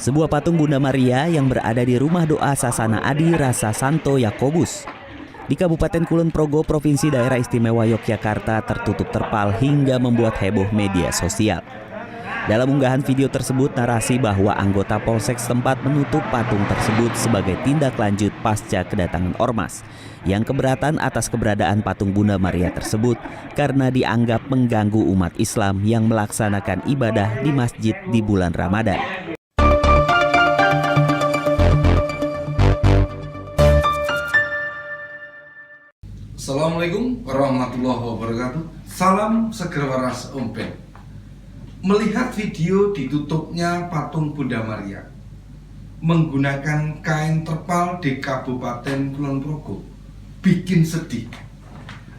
Sebuah patung Bunda Maria yang berada di Rumah Doa Sasana Adi Rasa Santo Yakobus di Kabupaten Kulon Progo, Provinsi Daerah Istimewa Yogyakarta tertutup terpal hingga membuat heboh media sosial. Dalam unggahan video tersebut, narasi bahwa anggota Polsek setempat menutup patung tersebut sebagai tindak lanjut pasca kedatangan ormas yang keberatan atas keberadaan patung Bunda Maria tersebut karena dianggap mengganggu umat Islam yang melaksanakan ibadah di masjid di bulan Ramadan. Assalamualaikum warahmatullahi wabarakatuh. Salam seger waras ompet. Melihat video ditutupnya patung Bunda Maria menggunakan kain terpal di Kabupaten Kulon Progo bikin sedih.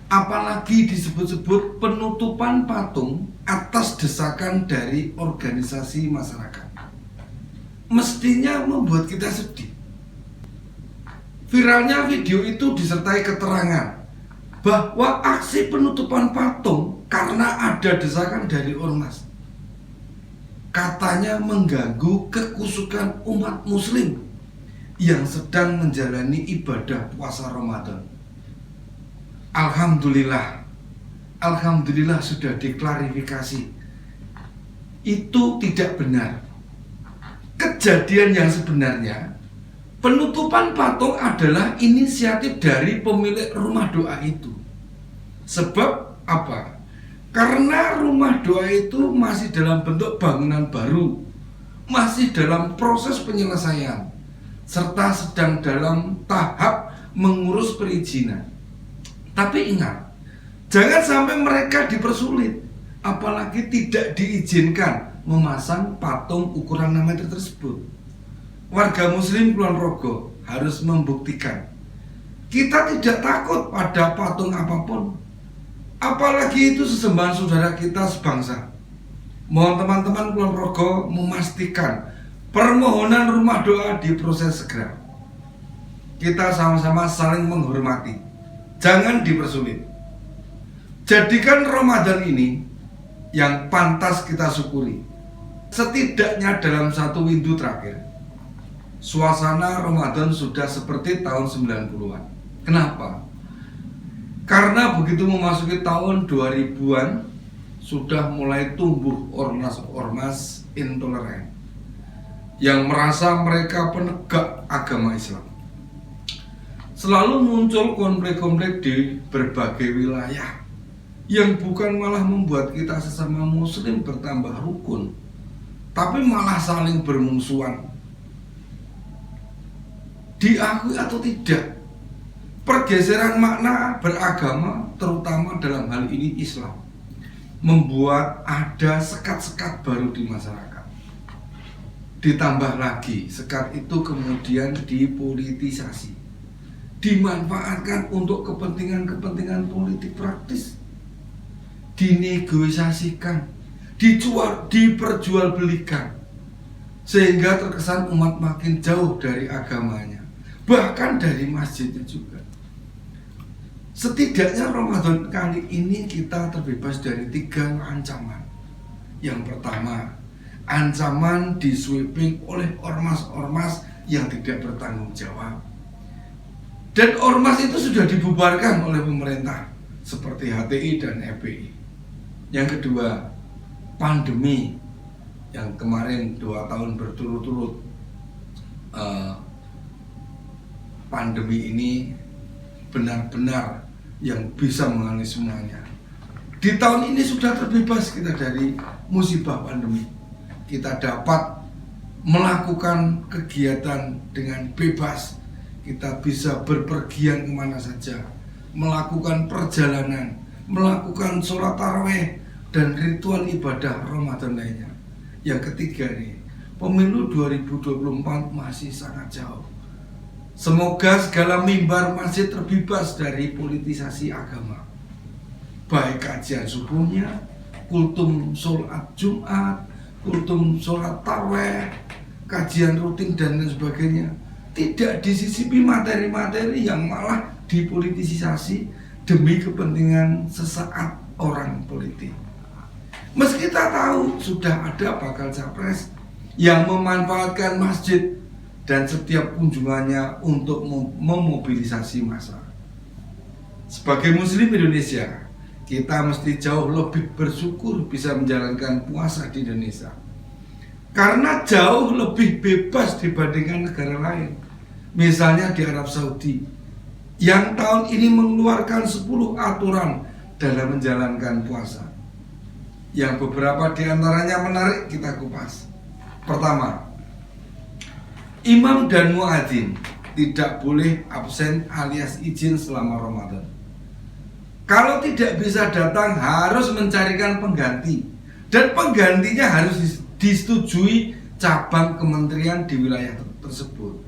Apalagi disebut-sebut penutupan patung atas desakan dari organisasi masyarakat. Mestinya membuat kita sedih. Viralnya video itu disertai keterangan bahwa aksi penutupan patung karena ada desakan dari ormas, katanya mengganggu kekusukan umat muslim yang sedang menjalani ibadah puasa Ramadan. Alhamdulillah sudah diklarifikasi. Itu tidak benar. Kejadian yang sebenarnya, penutupan patung adalah inisiatif dari pemilik rumah doa itu. Sebab apa? Karena rumah doa itu masih dalam bentuk bangunan baru, masih dalam proses penyelesaian, serta sedang dalam tahap mengurus perizinan. Tapi ingat, jangan sampai mereka dipersulit, apalagi tidak diizinkan memasang patung ukuran 6 meter tersebut. Warga muslim Kulon Progo harus membuktikan kita tidak takut pada patung apapun, apalagi itu sesembahan saudara kita sebangsa. Mohon teman-teman Kulon Progo memastikan permohonan rumah doa diproses segera. Kita sama-sama saling menghormati, jangan dipersulit. Jadikan Ramadan ini yang pantas kita syukuri. Setidaknya dalam satu windu terakhir, suasana Ramadan sudah seperti tahun 90-an. Kenapa? Karena begitu memasuki tahun 2000-an sudah mulai tumbuh ormas-ormas intoleran yang merasa mereka penegak agama Islam. Selalu muncul konflik-konflik di berbagai wilayah yang bukan malah membuat kita sesama muslim bertambah rukun, tapi malah saling bermusuhan. Diakui atau tidak, pergeseran makna beragama, terutama dalam hal ini Islam, membuat ada sekat-sekat baru di masyarakat. Ditambah lagi, sekat itu kemudian dipolitisasi, dimanfaatkan untuk kepentingan-kepentingan politik praktis, dinegosiasikan, diperjualbelikan, sehingga terkesan umat makin jauh dari agamanya, bahkan dari masjidnya juga. Setidaknya Ramadan kali ini kita terbebas dari 3 ancaman. Yang pertama, ancaman di-sweeping oleh ormas-ormas yang tidak bertanggung jawab. Dan ormas itu sudah dibubarkan oleh pemerintah seperti HTI dan FPI. Yang kedua, pandemi yang kemarin 2 tahun berturut-turut. Pandemi ini benar-benar yang bisa mengalami semuanya. Di tahun ini sudah terbebas kita dari musibah pandemi. Kita dapat melakukan kegiatan dengan bebas. Kita bisa berpergian kemana saja, melakukan perjalanan, melakukan sholat tarawih dan ritual ibadah Ramadan lainnya. Yang ketiga nih, pemilu 2024 masih sangat jauh. Semoga segala mimbar masih terbebas dari politisasi agama, baik kajian subuhnya, kultum sholat Jumat, kultum sholat tarawih, kajian rutin dan lain sebagainya, tidak disisipi materi-materi yang malah dipolitisasi demi kepentingan sesaat orang politik. Meski kita tahu sudah ada bakal capres yang memanfaatkan masjid dan setiap kunjungannya untuk memobilisasi massa. Sebagai Muslim Indonesia, kita mesti jauh lebih bersyukur bisa menjalankan puasa di Indonesia, karena jauh lebih bebas dibandingkan negara lain. Misalnya di Arab Saudi, yang tahun ini mengeluarkan 10 aturan dalam menjalankan puasa. Yang beberapa di antaranya menarik kita kupas. Pertama, imam dan muadzin tidak boleh absen alias izin selama Ramadan. Kalau tidak bisa datang harus mencarikan pengganti, dan penggantinya harus disetujui cabang kementerian di wilayah tersebut.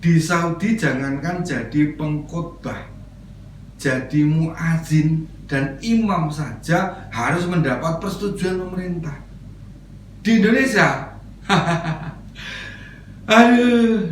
Di Saudi jangankan jadi pengkhotbah, jadi muadzin dan imam saja harus mendapat persetujuan pemerintah. Di Indonesia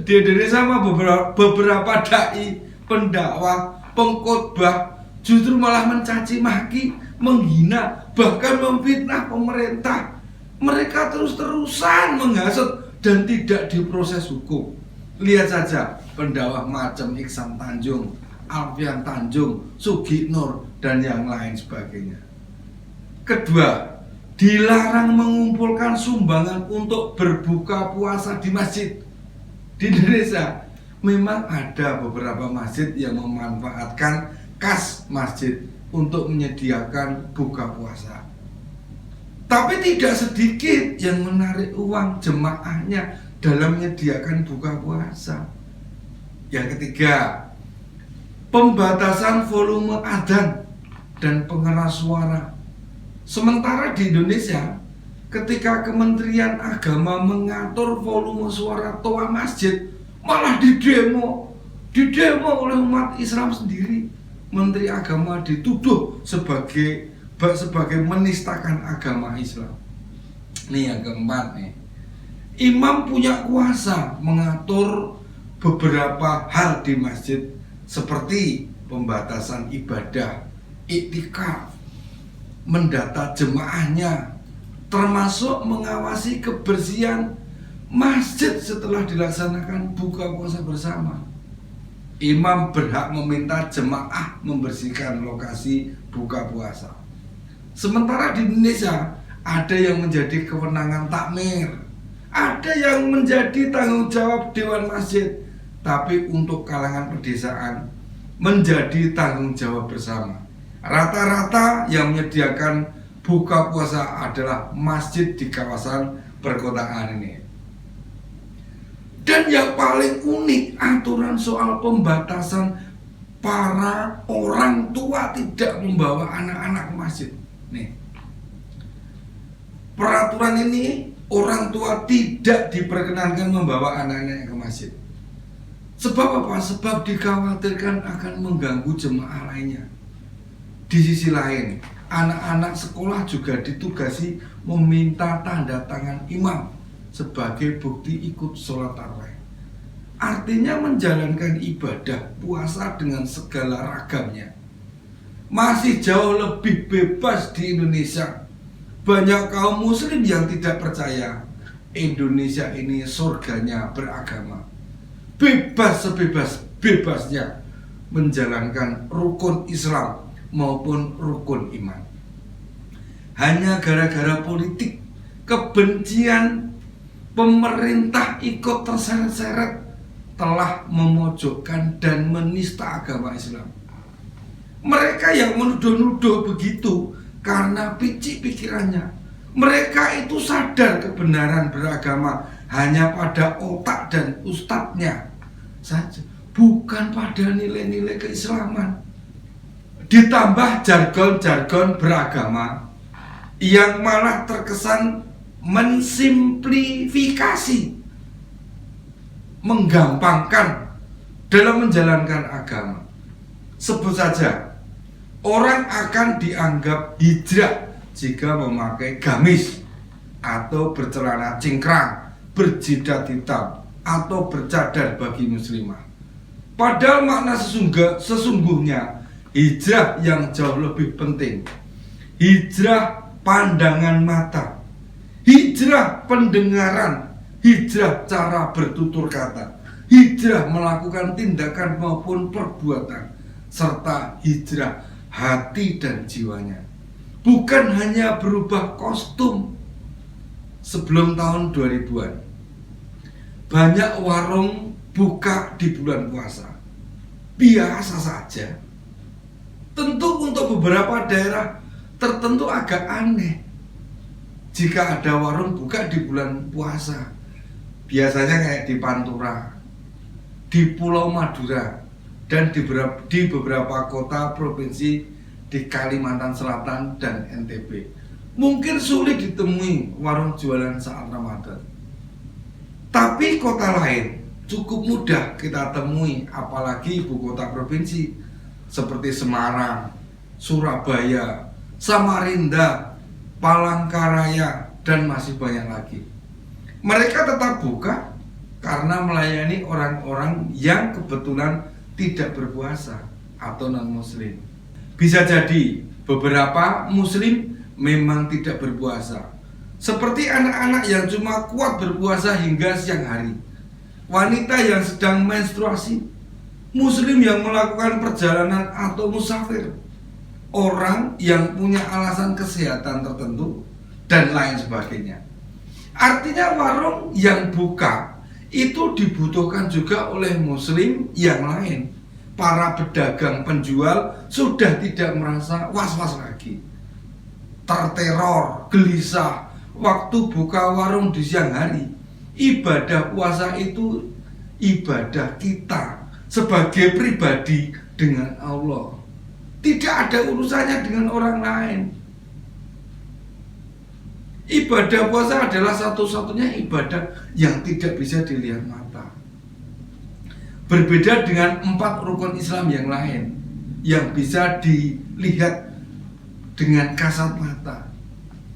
di Indonesia mah beberapa dai, pendakwah, pengkhotbah justru malah mencaci maki, menghina, bahkan memfitnah pemerintah. Mereka terus-terusan menghasut dan tidak diproses hukum. Lihat saja pendakwah macam Iksan Tanjung, Alfian Tanjung, Sugi Nur, dan yang lain sebagainya. Kedua, dilarang mengumpulkan sumbangan untuk berbuka puasa di masjid. Di Indonesia memang ada beberapa masjid yang memanfaatkan kas masjid untuk menyediakan buka puasa, tapi tidak sedikit yang menarik uang jemaahnya dalam menyediakan buka puasa. Yang ketiga, pembatasan volume adzan dan pengeras suara. Sementara di Indonesia, ketika Kementerian Agama mengatur volume suara toa masjid, malah didemo oleh umat Islam sendiri. Menteri Agama dituduh sebagai menistakan agama Islam. Nih yang keempat nih, imam punya kuasa mengatur beberapa hal di masjid seperti pembatasan ibadah, iktikaf, mendata jemaahnya, termasuk mengawasi kebersihan masjid setelah dilaksanakan buka puasa bersama. Imam berhak meminta jemaah membersihkan lokasi buka puasa. Sementara di Indonesia ada yang menjadi kewenangan takmir, ada yang menjadi tanggung jawab dewan masjid, tapi untuk kalangan pedesaan menjadi tanggung jawab bersama. Rata-rata yang menyediakan buka puasa adalah masjid di kawasan perkotaan ini. Dan yang paling unik, aturan soal pembatasan para orang tua tidak membawa anak-anak ke masjid. Nih, peraturan ini orang tua tidak diperkenankan membawa anak-anaknya ke masjid. Sebab apa? Sebab dikhawatirkan akan mengganggu jemaah lainnya. Di sisi lain, anak-anak sekolah juga ditugasi meminta tanda tangan imam sebagai bukti ikut sholat tarawih. Artinya menjalankan ibadah puasa dengan segala ragamnya. Masih jauh lebih bebas di Indonesia. Banyak kaum muslim yang tidak percaya Indonesia ini surganya beragama. Bebas sebebas-bebasnya menjalankan rukun Islam maupun rukun iman. Hanya gara-gara politik, kebencian, pemerintah ikut terseret-seret telah memojokkan dan menista agama Islam. Mereka yang menuduh-nuduh begitu karena picik pikirannya. Mereka itu sadar kebenaran beragama hanya pada otak dan ustadznya saja, bukan pada nilai-nilai keislaman. Ditambah jargon-jargon beragama yang malah terkesan mensimplifikasi, menggampangkan dalam menjalankan agama. Sebut saja, orang akan dianggap hijrah jika memakai gamis atau bercelana cingkrang, berjidat hitam atau bercadar bagi muslimah. Padahal makna sesungguhnya hijrah yang jauh lebih penting. Hijrah pandangan mata, hijrah pendengaran, hijrah cara bertutur kata, hijrah melakukan tindakan maupun perbuatan, serta hijrah hati dan jiwanya. Bukan hanya berubah kostum. Sebelum tahun 2000-an, banyak warung buka di bulan puasa. Biasa saja. Tentu untuk beberapa daerah tertentu agak aneh jika ada warung buka di bulan puasa. Biasanya kayak di Pantura, di Pulau Madura, dan di beberapa kota provinsi di Kalimantan Selatan dan NTB. Mungkin sulit ditemui warung jualan saat Ramadan. Tapi kota lain cukup mudah kita temui, apalagi ibu kota provinsi seperti Semarang, Surabaya, Samarinda, Palangkaraya, dan masih banyak lagi. Mereka tetap buka karena melayani orang-orang yang kebetulan tidak berpuasa atau non-muslim. Bisa jadi beberapa muslim memang tidak berpuasa, seperti anak-anak yang cuma kuat berpuasa hingga siang hari, wanita yang sedang menstruasi, muslim yang melakukan perjalanan atau musafir, orang yang punya alasan kesehatan tertentu, dan lain sebagainya. Artinya warung yang buka itu dibutuhkan juga oleh muslim yang lain. Para pedagang penjual sudah tidak merasa was-was lagi, terteror, gelisah waktu buka warung di siang hari. Ibadah puasa itu ibadah kita sebagai pribadi dengan Allah, tidak ada urusannya dengan orang lain. Ibadah puasa adalah satu-satunya ibadah yang tidak bisa dilihat mata. Berbeda dengan 4 rukun Islam yang lain yang bisa dilihat dengan kasat mata.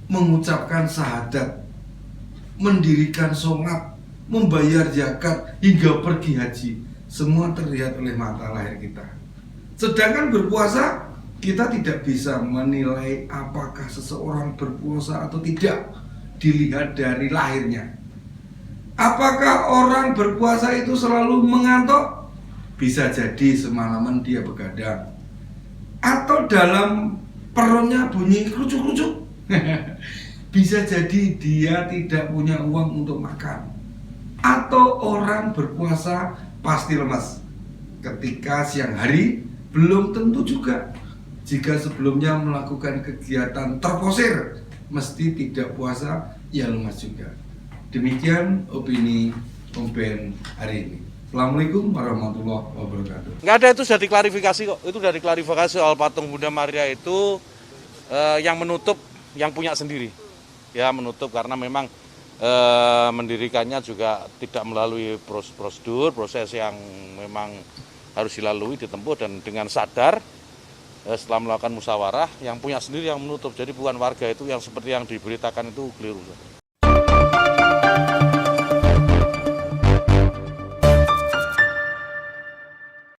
Mengucapkan syahadat, mendirikan sholat, membayar zakat, hingga pergi haji, semua terlihat oleh mata lahir kita. Sedangkan berpuasa, kita tidak bisa menilai apakah seseorang berpuasa atau tidak dilihat dari lahirnya. Apakah orang berpuasa itu selalu mengantuk? Bisa jadi semalaman dia begadang, atau dalam perutnya bunyi kerucuk-kerucuk. Bisa jadi dia tidak punya uang untuk makan. Atau orang berpuasa pasti lemas ketika siang hari, belum tentu juga. Jika sebelumnya melakukan kegiatan terposir, mesti tidak puasa, ya lemas juga. Demikian opini Om Ben hari ini. Assalamualaikum warahmatullahi wabarakatuh. Nggak ada, itu sudah diklarifikasi kok. Itu sudah diklarifikasi soal patung Bunda Maria itu yang menutup, yang punya sendiri. Ya menutup karena memang mendirikannya juga tidak melalui prosedur, proses yang memang harus dilalui, ditempuh, dan dengan sadar setelah melakukan musyawarah yang punya sendiri yang menutup. Jadi bukan warga itu yang seperti yang diberitakan itu keliru.